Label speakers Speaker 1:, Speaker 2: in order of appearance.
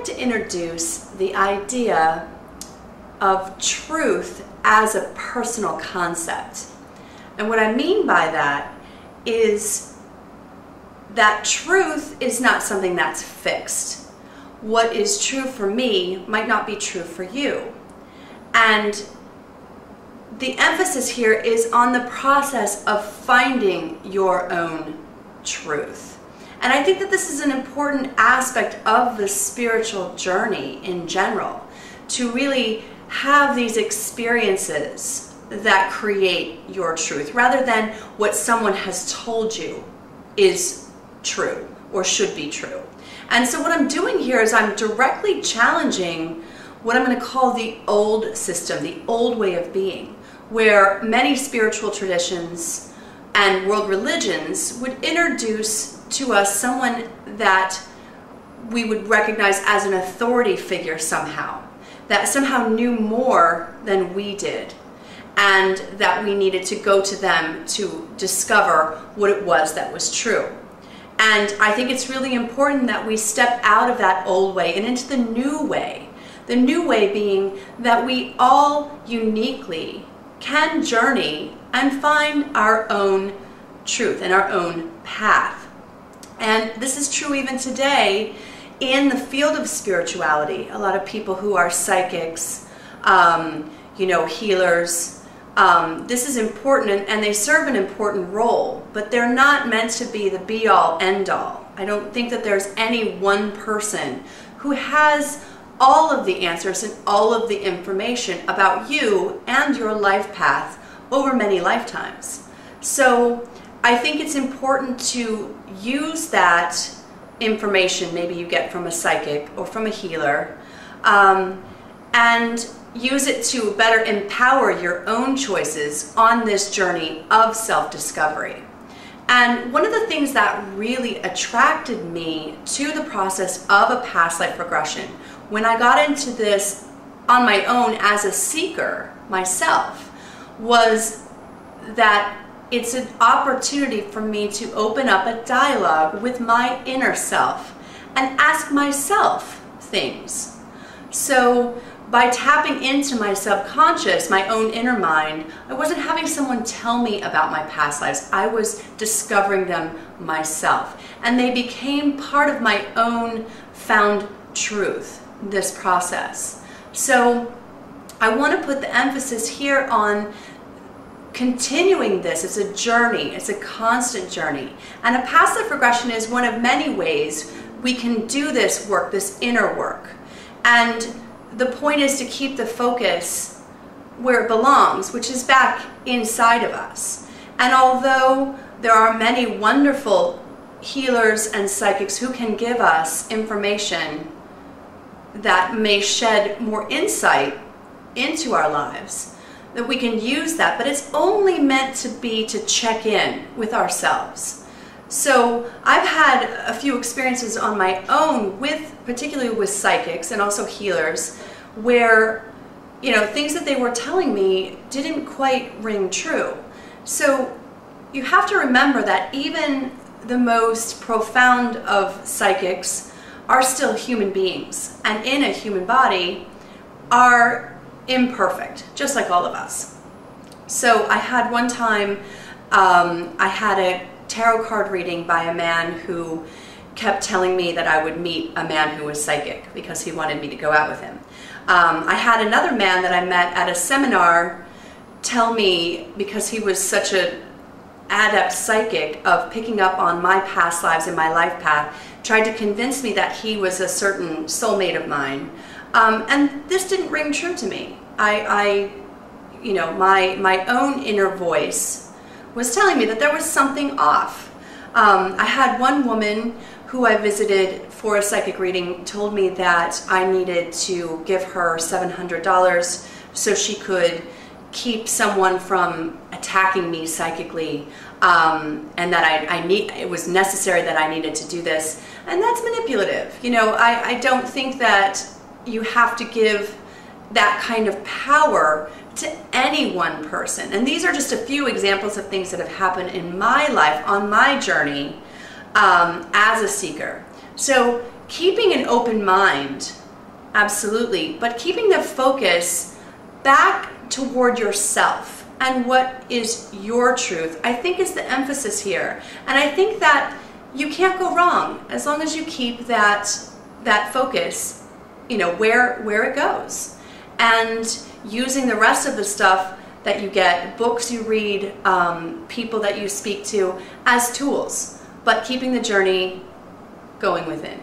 Speaker 1: like to introduce the idea of truth as a personal concept. And what I mean by that is that truth is not something that's fixed. What is true for me might not be true for you. And the emphasis here is on the process of finding your own truth. And I think that this is an important aspect of the spiritual journey in general, to really have these experiences that create your truth, rather than what someone has told you is true or should be true. And so what I'm doing here is I'm directly challenging what I'm going to call the old system, the old way of being, where many spiritual traditions and world religions would introduce to us someone that we would recognize as an authority figure somehow, that somehow knew more than we did, and that we needed to go to them to discover what it was that was true. And I think it's really important that we step out of that old way and into the new way. The new way being that we all uniquely can journey and find our own truth and our own path. And this is true even today in the field of spirituality. A lot of people who are psychics, healers, this is important, and they serve an important role, but they're not meant to be the be-all, end-all. I don't think that there's any one person who has all of the answers and all of the information about you and your life path over many lifetimes. So I think it's important to use that information maybe you get from a psychic or from a healer, and use it to better empower your own choices on this journey of self-discovery. And one of the things that really attracted me to the process of a past life regression, when I got into this on my own as a seeker myself, was that it's an opportunity for me to open up a dialogue with my inner self and ask myself things. So by tapping into my subconscious, my own inner mind, I wasn't having someone tell me about my past lives. I was discovering them myself. And they became part of my own found truth, this process. So I want to put the emphasis here on continuing this. It's a journey. It's a constant journey. And a past life regression is one of many ways we can do this work, this inner work. And the point is to keep the focus where it belongs, which is back inside of us. And although there are many wonderful healers and psychics who can give us information that may shed more insight into our lives, that we can use that, but it's only meant to be to check in with ourselves. So I've had a few experiences on my own particularly with psychics and also healers, where things that they were telling me didn't quite ring true. So you have to remember that even the most profound of psychics are still human beings, and in a human body are imperfect, just like all of us. So I had one time, I had a tarot card reading by a man who kept telling me that I would meet a man who was psychic because he wanted me to go out with him. I had another man that I met at a seminar tell me, because he was such an adept psychic of picking up on my past lives and my life path, tried to convince me that he was a certain soulmate of mine. And this didn't ring true to me. My own inner voice was telling me that there was something off. I had one woman who I visited for a psychic reading told me that I needed to give her $700 so she could keep someone from attacking me psychically, and that it was necessary that I needed to do this. And that's manipulative. I don't think that you have to give that kind of power to any one person. And these are just a few examples of things that have happened in my life on my journey as a seeker. So keeping an open mind, absolutely, but keeping the focus back toward yourself and what is your truth, I think is the emphasis here. And I think that you can't go wrong as long as you keep that focus, you know, where it goes. And using the rest of the stuff that you get, books you read, people that you speak to, as tools, but keeping the journey going within.